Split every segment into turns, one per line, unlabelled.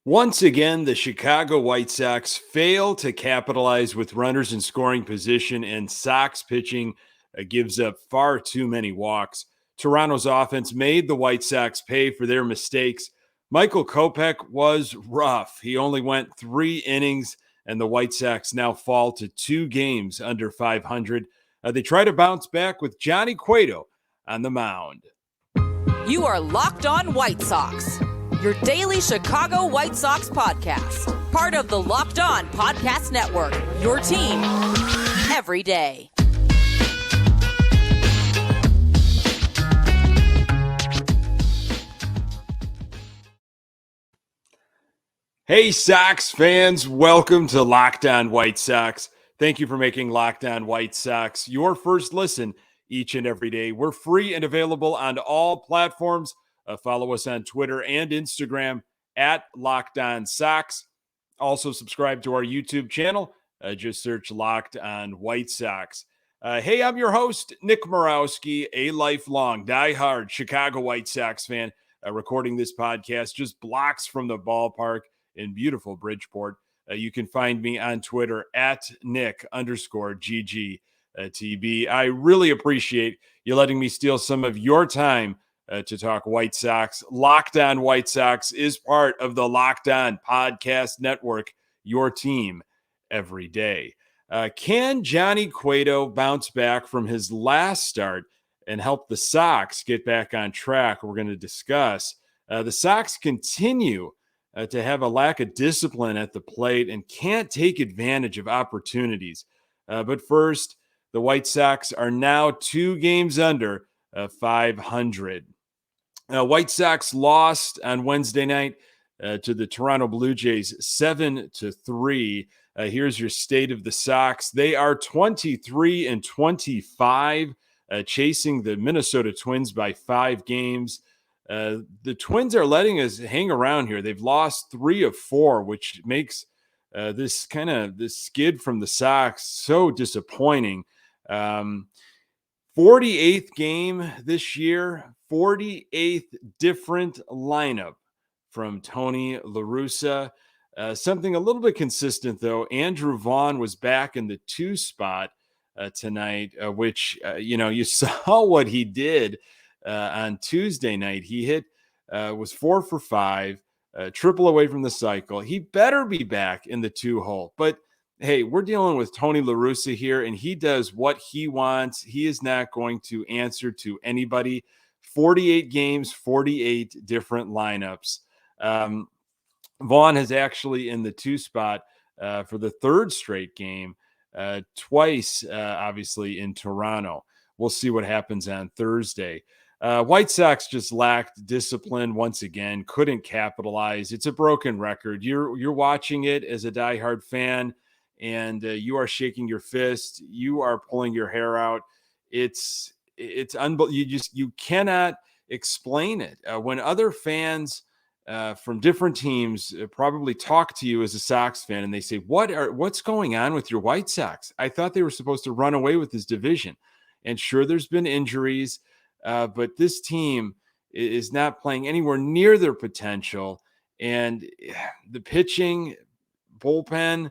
Once again, the Chicago White Sox fail to capitalize with runners in scoring position, and Sox pitching gives up far too many walks. Toronto's offense made the White Sox pay for their mistakes. Michael Kopech was rough. He only went 3 innings, and the White Sox now fall to 2 games under 500. They try to bounce back with Johnny Cueto on the mound.
You are Locked On White Sox, your daily Chicago White Sox podcast. Part of the Locked On Podcast Network, your team every day.
Hey, Sox fans, welcome to Locked On White Sox. Thank you for making Locked On White Sox your first listen each and every day. We're free and available on all platforms. Follow us on Twitter and Instagram at Locked On Sox. Also, subscribe to our YouTube channel. Just search Locked On White Sox. Hey, I'm your host, Nick Morawski, a lifelong, diehard Chicago White Sox fan, recording this podcast just blocks from the ballpark in beautiful Bridgeport. You can find me on Twitter at Nick_GGTB. I really appreciate you letting me steal some of your time to talk White Sox. Locked On White Sox is part of the Locked On Podcast Network, your team every day. Can Johnny Cueto bounce back from his last start and help the Sox get back on track? We're going to discuss. The Sox continue to have a lack of discipline at the plate and can't take advantage of opportunities. But first, the White Sox are now 2 games under 500. White Sox lost on Wednesday night to the Toronto Blue Jays 7-3. Here's your state of the Sox. They are 23-25, chasing the Minnesota Twins by 5 games. The Twins are letting us hang around here. They've lost 3 of 4, which makes this skid from the Sox so disappointing. 48th game this year, 48th different lineup from Tony La Russa. Something a little bit consistent, though. Andrew Vaughn was back in the 2 spot tonight, which, you saw what he did on Tuesday night. He hit, was 4 for 5, triple away from the cycle. He better be back in the 2 hole. But hey, we're dealing with Tony La Russa here, and he does what he wants. He is not going to answer to anybody. 48 games, 48 different lineups. Vaughn is actually in the 2 spot for the 3rd straight game, twice, obviously, in Toronto. We'll see what happens on Thursday. White Sox just lacked discipline once again, couldn't capitalize. It's a broken record. You're watching it as a diehard fan, and you are shaking your fist. You are pulling your hair out. It's unbelievable. You cannot explain it. When other fans from different teams probably talk to you as a Sox fan, and they say, "What's going on with your White Sox? I thought they were supposed to run away with this division." And sure, there's been injuries. But this team is not playing anywhere near their potential. And the pitching, bullpen,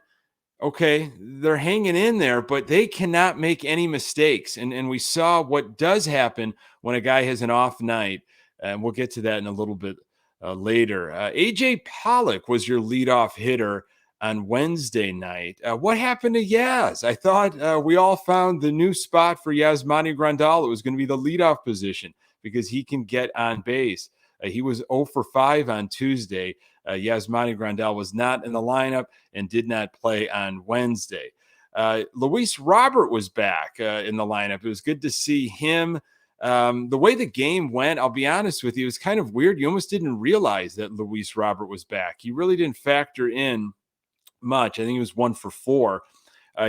okay, they're hanging in there, but they cannot make any mistakes. And we saw what does happen when a guy has an off night. And we'll get to that in a little bit later. A.J. Pollock was your leadoff hitter on Wednesday night. What happened to Yaz? I thought we all found the new spot for Yasmani Grandal. It was going to be the leadoff position because he can get on base. He was 0 for 5 on Tuesday. Yasmani Grandal was not in the lineup and did not play on Wednesday. Luis Robert was back in the lineup. It was good to see him. The way the game went, I'll be honest with you, it was kind of weird. You almost didn't realize that Luis Robert was back. He really didn't factor in much. I think he was 1 for 4.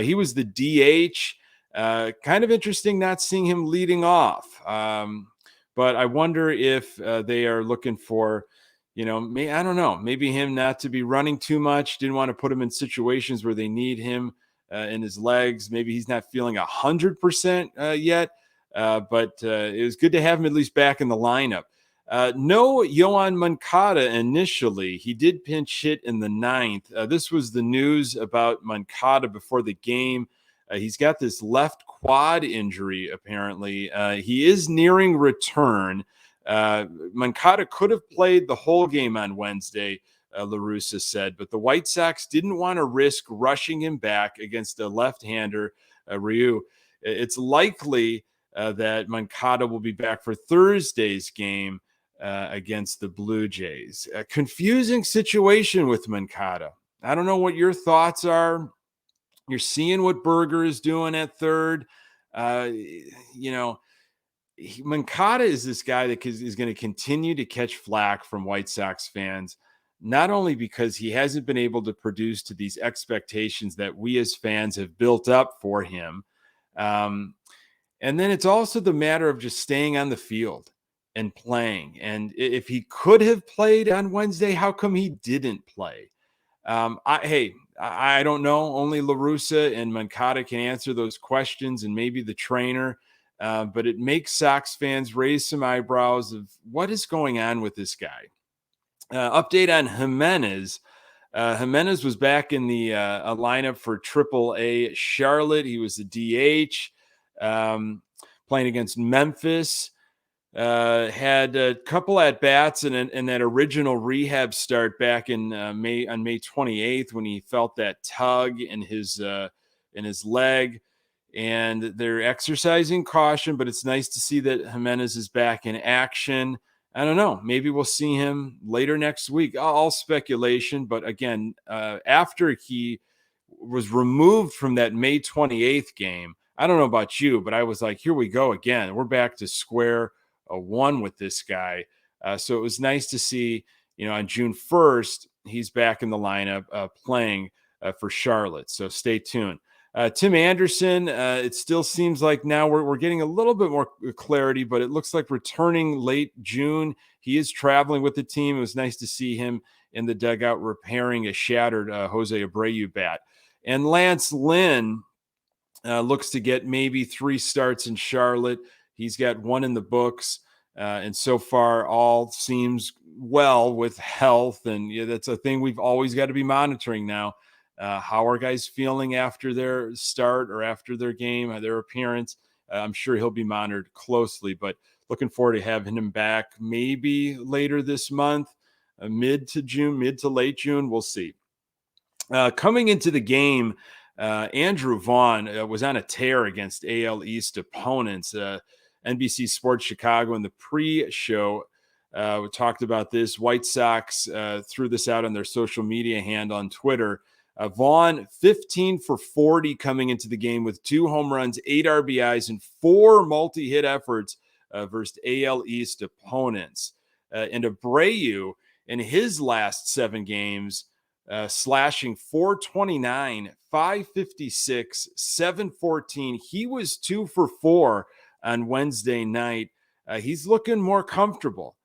He was the DH. Kind of interesting not seeing him leading off. But I wonder if they are looking for, I don't know, maybe him not to be running too much. Didn't want to put him in situations where they need him in his legs. Maybe he's not feeling 100% yet. But it was good to have him at least back in the lineup. No Yoan Moncada initially. He did pinch hit in the ninth. This was the news about Moncada before the game. He's got this left quad injury, apparently. He is nearing return. Moncada could have played the whole game on Wednesday, La Russa said, but the White Sox didn't want to risk rushing him back against a left-hander, Abreu. It's likely that Moncada will be back for Thursday's game against the Blue Jays. A confusing situation with Moncada. I don't know what your thoughts are. You're seeing what Berger is doing at third. Moncada is this guy that is going to continue to catch flack from White Sox fans, not only because he hasn't been able to produce to these expectations that we as fans have built up for him. And then it's also the matter of just staying on the field and playing. And if he could have played on Wednesday, how come he didn't play? I don't know. Only La Russa and Moncada can answer those questions, and maybe the trainer. But it makes Sox fans raise some eyebrows of what is going on with this guy. Update on Jimenez. Jimenez was back in the lineup for AAA Charlotte. He was the DH, playing against Memphis. Had a couple at bats in that original rehab start back in May 28th when he felt that tug in his leg, and they're exercising caution. But it's nice to see that Jimenez is back in action. I don't know. Maybe we'll see him later next week. All speculation, but again, after he was removed from that May 28th game, I don't know about you, but I was like, here we go again. We're back to square one with this guy. So it was nice to see, on June 1st, he's back in the lineup playing for Charlotte. So stay tuned. Tim Anderson, it still seems like now we're getting a little bit more clarity, but it looks like returning late June. He is traveling with the team. It was nice to see him in the dugout repairing a shattered Jose Abreu bat. And Lance Lynn looks to get maybe 3 starts in Charlotte. He's got 1 in the books. And so far, all seems well with health. And that's a thing we've always got to be monitoring now. How are guys feeling after their start or after their game, their appearance? I'm sure he'll be monitored closely, but looking forward to having him back maybe later this month, mid to late June. We'll see. Coming into the game, Andrew Vaughn was on a tear against AL East opponents. NBC Sports Chicago in the pre-show, we talked about this. White Sox threw this out on their social media handle on Twitter. Vaughn, 15 for 40 coming into the game with 2 home runs, 8 RBIs, and 4 multi-hit efforts versus AL East opponents. And Abreu, in his last 7 games, slashing 429, 556, 714. He was 2 for 4 on Wednesday night. He's looking more comfortable.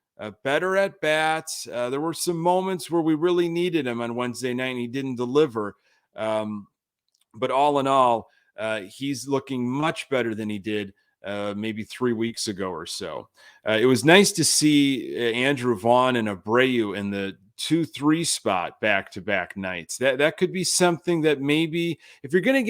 Better at bats. There were some moments where we really needed him on Wednesday night and he didn't deliver. But all in all, he's looking much better than he did maybe 3 weeks ago or so. It was nice to see Andrew Vaughn and Abreu in the 2-3 spot back-to-back nights. That could be something that maybe if you're going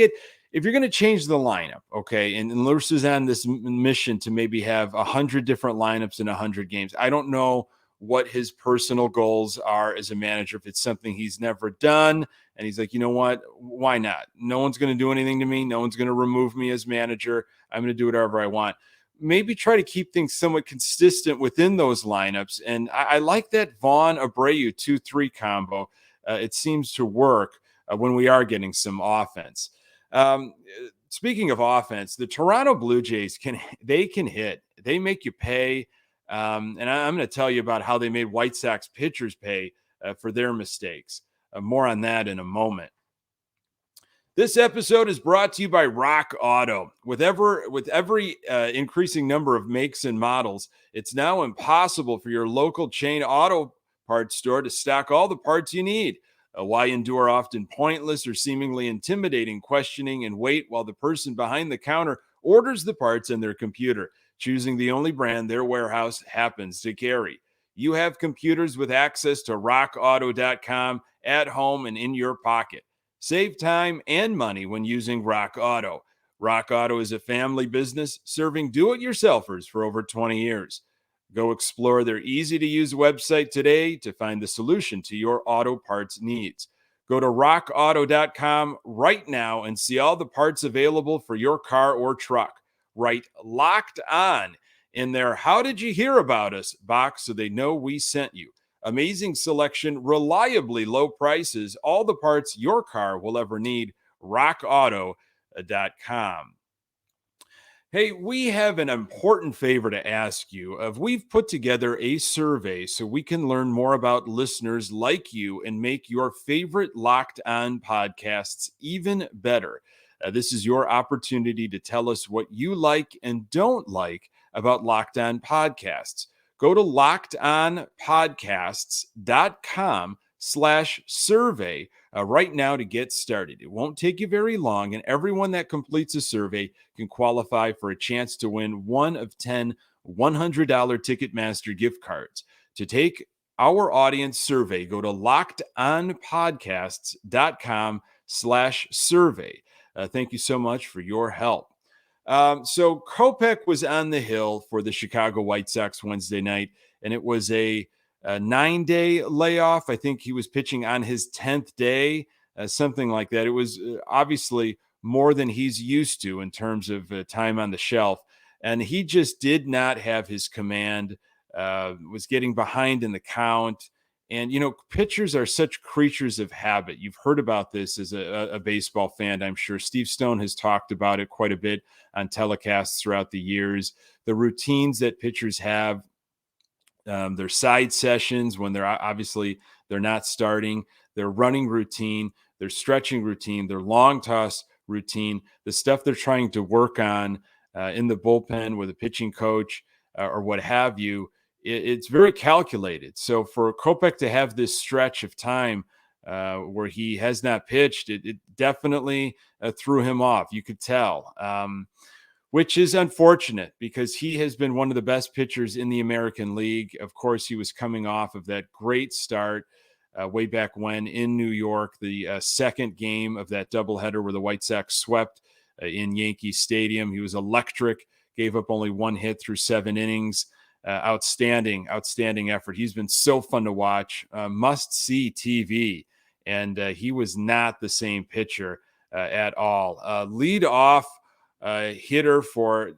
to change the lineup, okay, and Lewis is on this mission to maybe have 100 different lineups in 100 games. I don't know what his personal goals are as a manager, if it's something he's never done, and he's like, you know what, why not? No one's going to do anything to me. No one's going to remove me as manager. I'm going to do whatever I want. Maybe try to keep things somewhat consistent within those lineups. And I like that Vaughn-Abreu 2-3 combo. It seems to work when we are getting some offense. Speaking of offense, the Toronto Blue Jays can hit. They make you pay. And I'm going to tell you about how they made White Sox pitchers pay for their mistakes. More on that in a moment. This episode is brought to you by Rock Auto. With every increasing number of makes and models, it's now impossible for your local chain auto parts store to stock all the parts you need. Why endure often pointless or seemingly intimidating questioning and wait while the person behind the counter orders the parts in their computer, choosing the only brand their warehouse happens to carry? you have computers with access to rockauto.com at home and in your pocket. Save time and money when using Rock Auto. Rock Auto is a family business serving do-it-yourselfers for over 20 years. Go explore their easy-to-use website today to find the solution to your auto parts needs. Go to rockauto.com right now and see all the parts available for your car or truck. Write Locked On in their How Did You Hear About Us box so they know we sent you. Amazing selection, reliably low prices, all the parts your car will ever need. rockauto.com. Hey, we have an important favor to ask you. We've put together a survey so we can learn more about listeners like you and make your favorite Locked On podcasts even better. This is your opportunity to tell us what you like and don't like about Locked On podcasts. Go to lockedonpodcasts.com/survey right now to get started. It won't take you very long, and everyone that completes a survey can qualify for a chance to win one of 10 $100 Ticketmaster gift cards. To take our audience survey, go to lockedonpodcasts.com/survey. Thank you so much for your help. So Kopech was on the hill for the Chicago White Sox Wednesday night, and it was a 9-day layoff. I think he was pitching on his 10th day, something like that. It was obviously more than he's used to in terms of time on the shelf. And he just did not have his command, was getting behind in the count. And, pitchers are such creatures of habit. You've heard about this as a baseball fan, I'm sure. Steve Stone has talked about it quite a bit on telecasts throughout the years. The routines that pitchers have, their side sessions when they're not starting, their running routine, their stretching routine, their long toss routine, the stuff they're trying to work on in the bullpen with a pitching coach or what have you. It's very calculated. So for Kopech to have this stretch of time where he has not pitched, it definitely threw him off. You could tell, which is unfortunate because he has been one of the best pitchers in the American League. Of course, he was coming off of that great start way back when in New York, the second game of that doubleheader where the White Sox swept in Yankee Stadium. He was electric, gave up only one hit through 7 innings. Outstanding effort. He's been so fun to watch. Must-see TV. And he was not the same pitcher at all. Lead off hitter for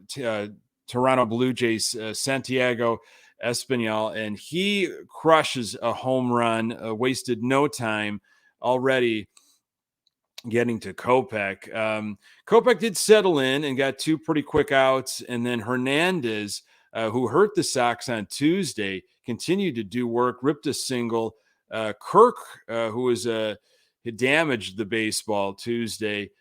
Toronto Blue Jays, Santiago Espinal, and he crushes a home run, wasted no time already getting to Kopech. Kopech did settle in and got 2 pretty quick outs, and then Hernandez, who hurt the Sox on Tuesday, continued to do work, ripped a single. Kirk, who was had damaged the baseball Tuesday,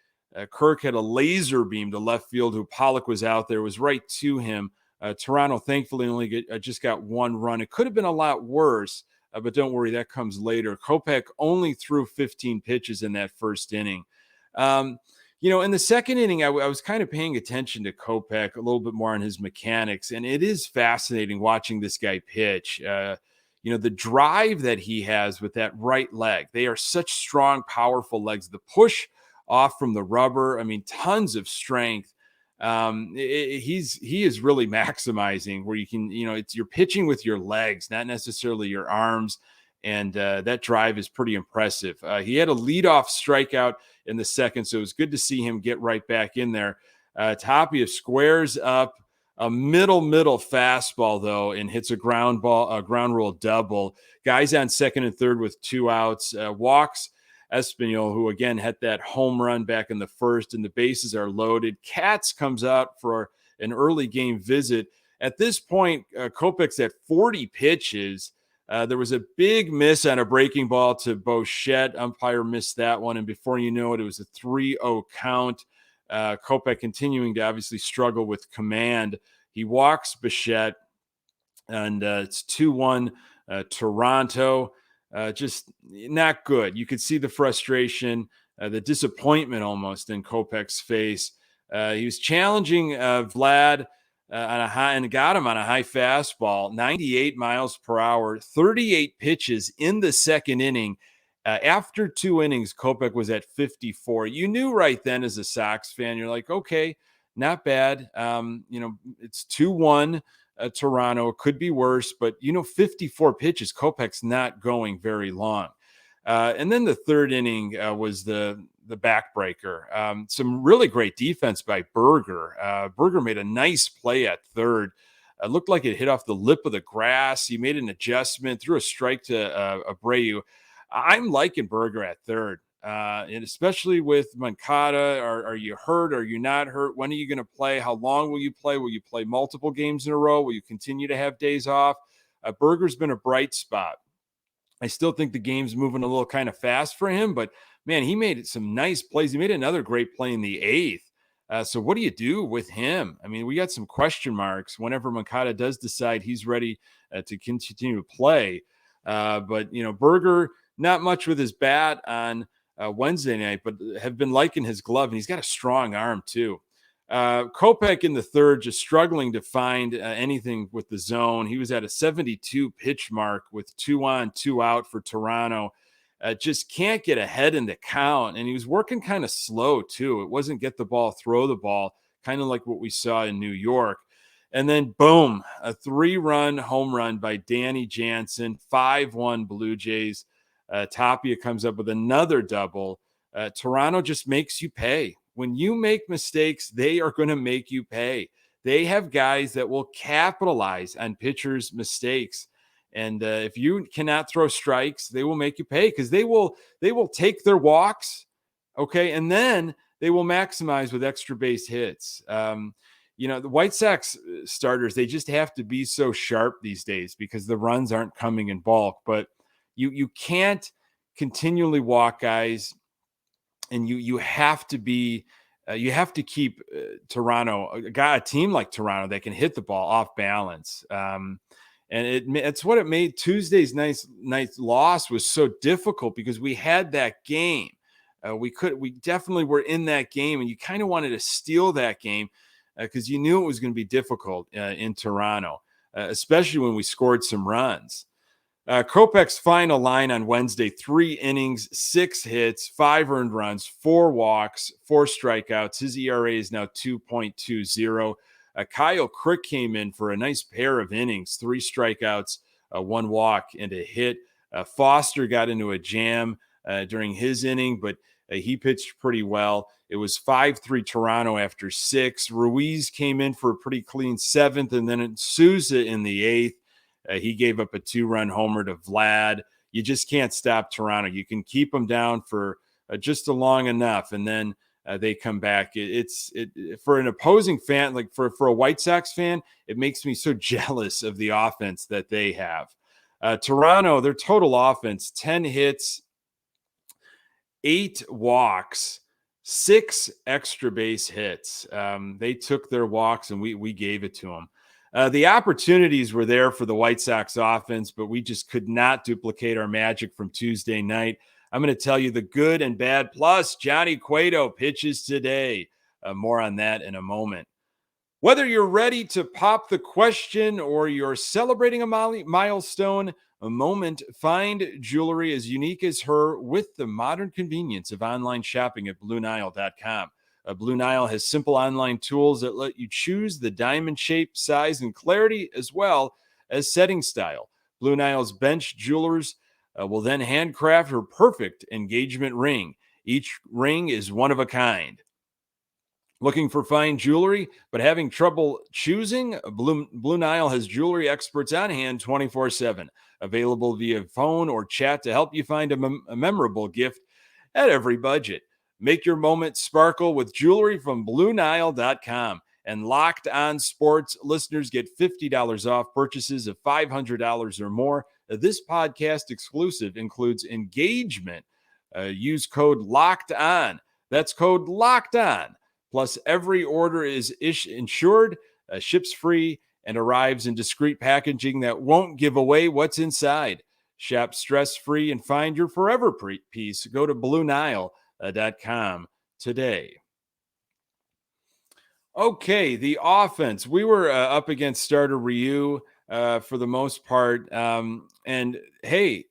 Kirk had a laser beam to left field, who Pollock was out there, was right to him. Toronto thankfully only just got 1 run. It could have been a lot worse, but don't worry, that comes later. Kopech only threw 15 pitches in that first inning. In the second inning, I was kind of paying attention to Kopech a little bit more on his mechanics, and it is fascinating watching this guy pitch. The drive that he has with that right leg. They are such strong, powerful legs. The push off from the rubber, tons of strength. He is really maximizing where you can, you're pitching with your legs, not necessarily your arms. And that drive is pretty impressive. He had a leadoff strikeout in the second, so it was good to see him get right back in there. Tapia squares up a middle fastball, though, and hits a ground rule double. Guys on second and third with 2 outs. Walks Espinal, who again had that home run back in the first, and the bases are loaded. Katz comes out for an early game visit. At this point, Kopech's at 40 pitches. There was a big miss on a breaking ball to Bichette. Umpire missed that one, and before you know it, it was a 3-0 count. Kopech continuing to obviously struggle with command. He walks Bichette, and it's 2-1 Toronto. Just not good. You could see the frustration, the disappointment almost in Kopech's face. He was challenging Vlad on a high, and got him on a high fastball, 98 miles per hour, 38 pitches in the second inning. After 2 innings, Kopech was at 54. You knew right then as a Sox fan, you're like, okay, not bad. It's 2-1 Toronto. It could be worse, but 54 pitches. Kopech's not going very long. And then the third inning was the backbreaker. Some really great defense by Berger. Berger made a nice play at third. It looked like it hit off the lip of the grass. He made an adjustment, threw a strike to Abreu. I'm liking Berger at third, and especially with Moncada. Are you hurt? Are you not hurt? When are you going to play? How long will you play? Will you play multiple games in a row? Will you continue to have days off? Berger's been a bright spot. I still think the game's moving a little kind of fast for him, but man, he made some nice plays. He made another great play in the eighth. So what do you do with him? I mean, we got some question marks whenever Moncada does decide he's ready to continue to play. But Berger, not much with his bat on Wednesday night, but have been liking his glove, and he's got a strong arm too. Kopech in the third, just struggling to find anything with the zone. He was at a 72 pitch mark with 2 on, 2 out for Toronto. Just can't get ahead in the count. And he was working kind of slow too. It wasn't get the ball, throw the ball, kind of like what we saw in New York. And then boom, a 3-run home run by Danny Jansen, 5-1 Blue Jays. Tapia comes up with another double. Toronto just makes you pay. When you make mistakes, they are going to make you pay. They have guys that will capitalize on pitchers' mistakes. And if you cannot throw strikes, they will make you pay because they will take their walks, okay, and then they will maximize with extra base hits. The White Sox starters, they just have to be so sharp these days because the runs aren't coming in bulk. But you can't continually walk guys, and you have to be you have to keep Toronto, a team like Toronto that can hit the ball off balance. And it's what it made Tuesday's nice loss was so difficult because we had that game. We definitely were in that game, and you kind of wanted to steal that game because you knew it was going to be difficult in Toronto, especially when we scored some runs. Kopech's final line on Wednesday: 3 innings, 6 hits, 5 earned runs, 4 walks, 4 strikeouts. His ERA is now 2.20. Kyle Crick came in for a nice pair of innings, 3 strikeouts, 1 walk, and a hit. Foster got into a jam during his inning, but he pitched pretty well. It was 5-3 Toronto after 6. Ruiz came in for a pretty clean 7th, and then Souza in the 8th. He gave up a 2-run homer to Vlad. You just can't stop Toronto. You can keep them down for just long enough, and then they come back. It's for an opposing fan, like for a White Sox fan, it makes me so jealous of the offense that they have. Toronto, their total offense: 10 hits, 8 walks, 6 extra base hits. They took their walks, and we gave it to them. The opportunities were there for the White Sox offense, but we just could not duplicate our magic from Tuesday night. I'm going to tell you the good and bad. Plus, Johnny Cueto pitches today. More on that in a moment. Whether you're ready to pop the question or you're celebrating a milestone, a moment, find jewelry as unique as her with the modern convenience of online shopping at BlueNile.com. Blue Nile has simple online tools that let you choose the diamond shape, size, and clarity, as well as setting style. Blue Nile's bench jewelers will then handcraft her perfect engagement ring. Each ring is one of a kind. Looking for fine jewelry, but having trouble choosing? Blue Nile has jewelry experts on hand 24/7, available via phone or chat to help you find a memorable gift at every budget. Make your moment sparkle with jewelry from BlueNile.com. And Locked On Sports listeners get $50 off purchases of $500 or more. This podcast exclusive includes engagement. Use code Locked On. That's code Locked On. Plus, every order is insured, ships free, and arrives in discreet packaging that won't give away what's inside. Shop stress-free and find your forever piece. Go to BlueNile.com today. Okay, the offense. We were up against starter Ryu for the most part. And hey,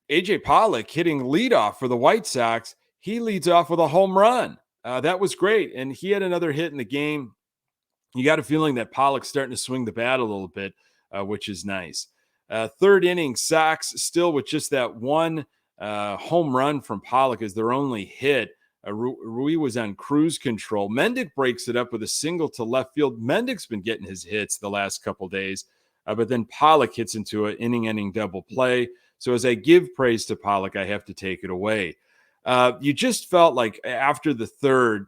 AJ Pollock hitting leadoff for the White Sox. He leads off with a home run. That was great. And he had another hit in the game. You got a feeling that Pollock's starting to swing the bat a little bit, which is nice. Third inning, Sox still with just that one home run from Pollock as their only hit. Rui was on cruise control. Mendick breaks it up with a single to left field. Mendick's been getting his hits the last couple days, but then Pollock hits into an inning-ending double play. So as I give praise to Pollock, I have to take it away. You just felt like after the third,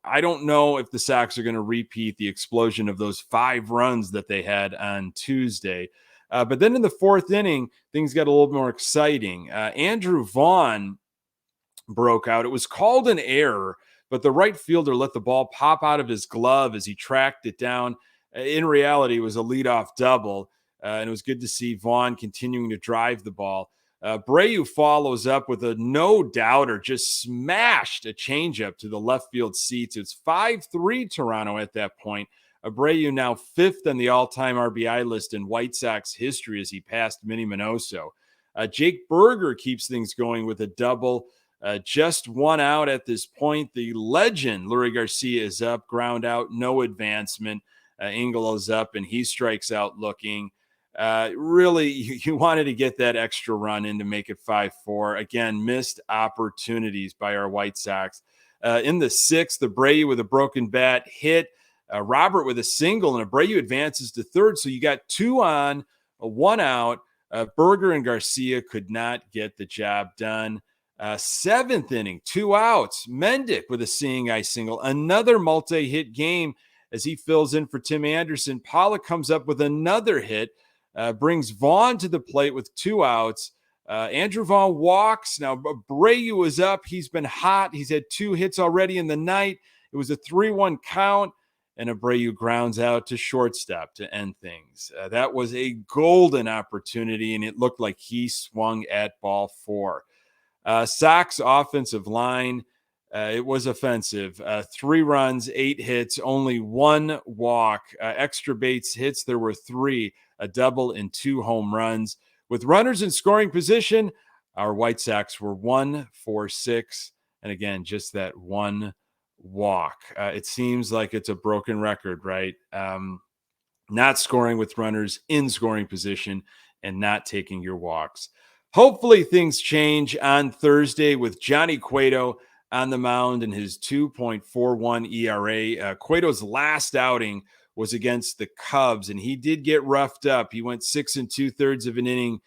I don't know if the Sox are going to repeat the explosion of those 5 runs that they had on Tuesday. But then in the fourth inning, things got a little more exciting. Andrew Vaughn broke out. It was called an error, but the right fielder let the ball pop out of his glove as he tracked it down. In reality, it was a leadoff double, and it was good to see Vaughn continuing to drive the ball. Abreu follows up with a no-doubter, just smashed a changeup to the left field seats. It's 5-3 Toronto at that point. Abreu now 5th on the all-time RBI list in White Sox history as he passed Minnie Minoso. Jake Berger keeps things going with a double. Just 1 out at this point. The legend, Lurie Garcia, is up, ground out, no advancement. Engelo's up, and he strikes out looking. Really, you wanted to get that extra run in to make it 5-4. Again, missed opportunities by our White Sox. In the 6th, Abreu with a broken bat hit. Robert with a single, and Abreu advances to third. So you got 2 on, 1 out. Berger and Garcia could not get the job done. 7th inning, 2 outs. Mendick with a seeing eye single. Another multi-hit game as he fills in for Tim Anderson. Pollock comes up with another hit, brings Vaughn to the plate with 2 outs. Andrew Vaughn walks. Now, Abreu is up. He's been hot. He's had 2 hits already in the night. It was a 3-1 count, and Abreu grounds out to shortstop to end things. That was a golden opportunity, and it looked like he swung at ball 4. Sox offensive line, it was offensive. 3 runs, 8 hits, only 1 walk. Extra base hits, there were 3, a double and 2 home runs. With runners in scoring position, our White Sox were 1 for 6. And again, just that 1 walk. It seems like it's a broken record, right? Not scoring with runners in scoring position and not taking your walks. Hopefully things change on Thursday with Johnny Cueto on the mound and his 2.41 ERA. Cueto's last outing was against the Cubs, and he did get roughed up. He went 6 2/3 of an inning,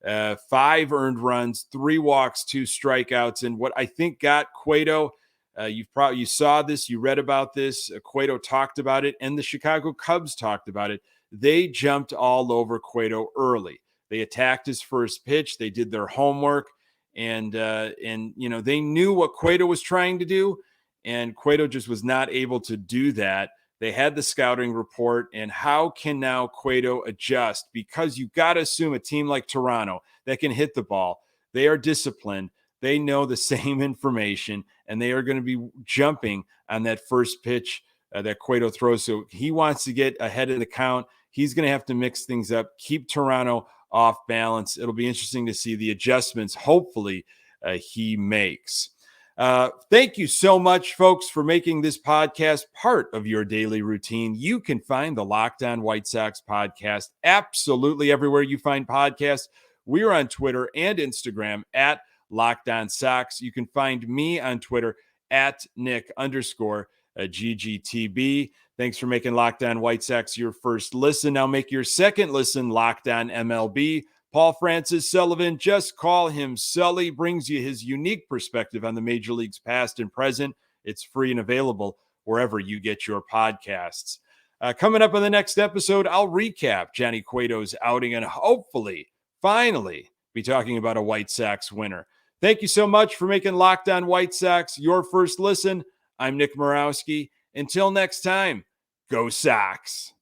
5 earned runs, 3 walks, 2 strikeouts. And what I think got Cueto, you saw this, you read about this. Cueto talked about it, and the Chicago Cubs talked about it. They jumped all over Cueto early. They attacked his first pitch. They did their homework, and they knew what Cueto was trying to do, and Cueto just was not able to do that. They had the scouting report, and how can now Cueto adjust? Because you've got to assume a team like Toronto that can hit the ball, they are disciplined. They know the same information, and they are going to be jumping on that first pitch that Cueto throws. So he wants to get ahead of the count. He's going to have to mix things up, keep Toronto off balance. It'll be interesting to see the adjustments, hopefully, he makes. Thank you so much, folks, for making this podcast part of your daily routine. You can find the Locked On White Sox podcast absolutely everywhere you find podcasts. We're on Twitter and Instagram at Locked On Sox. You can find me on Twitter at Nick_GGTB. Thanks for making Locked On White Sox your first listen. Now make your second listen Locked On MLB. Paul Francis Sullivan, just call him Sully, brings you his unique perspective on the major leagues past and present. It's free and available wherever you get your podcasts. Coming up on the next episode, I'll recap Johnny Cueto's outing and hopefully, finally, be talking about a White Sox winner. Thank you so much for making Locked On White Sox your first listen. I'm Nick Morawski. Until next time, go Sox.